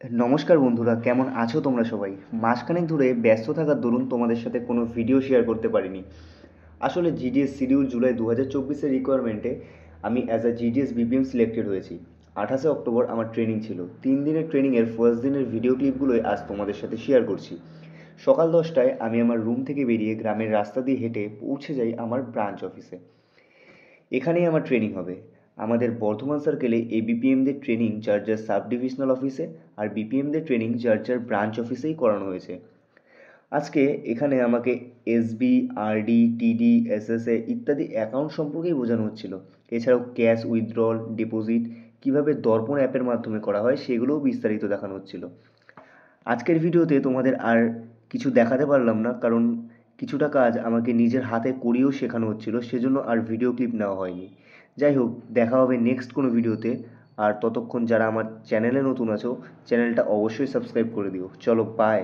নমস্কার বন্ধুরা, কেমন আছো তোমরা সবাই? মাসখানেক ধরে ব্যস্ত থাকার দরুন তোমাদের সাথে কোনো ভিডিও শেয়ার করতে পারিনি। আসলে জিডিএস শিডিউল জুলাই 2024-এর রিকোয়ারমেন্টে আমি as a GDS BPM selected হয়েছি। 28শে অক্টোবর আমার ট্রেনিং ছিল। 3 দিনের ট্রেনিংয়ের ফার্স্ট দিনের ভিডিও ক্লিপগুলোই আজ তোমাদের সাথে শেয়ার করছি। সকাল 10টায় আমি আমার রুম থেকে বেরিয়ে গ্রামের রাস্তা দিয়ে হেঁটে পৌঁছে যাই আমার ব্রাঞ্চ অফিসে। এখানেই আমার ট্রেনিং হবে। আমাদের বর্ধমান সার্কেলে এবিপিএমদের ট্রেনিং যার যার সাব ডিভিশনাল অফিসে আর বিপিএমদের ট্রেনিং যার যার ব্রাঞ্চ অফিসেই করানো হয়েছে। আজকে এখানে আমাকে এসবি, আরডি, টিডি, এসএসএ ইত্যাদি অ্যাকাউন্ট সম্পর্কেই বোঝানো হচ্ছিল। এছাড়াও ক্যাশ উইথড্রল, ডিপোজিট কীভাবে দর্পণ অ্যাপের মাধ্যমে করা হয় সেগুলোও বিস্তারিত দেখানো হচ্ছিল। আজকের ভিডিওতে তোমাদের আর কিছু দেখাতে পারলাম না, কারণ কিছুটা কাজ আমাকে নিজের হাতে করিয়েও শেখানো হচ্ছিল, সেজন্য আর ভিডিও ক্লিপ নেওয়া হয়নি। যাই হোক, দেখা হবে নেক্সট কোনো ভিডিওতে। আর ততক্ষণ যারা আমার চ্যানেলে নতুন আছো, চ্যানেলটা অবশ্যই সাবস্ক্রাইব করে দিও। চলো, বাই।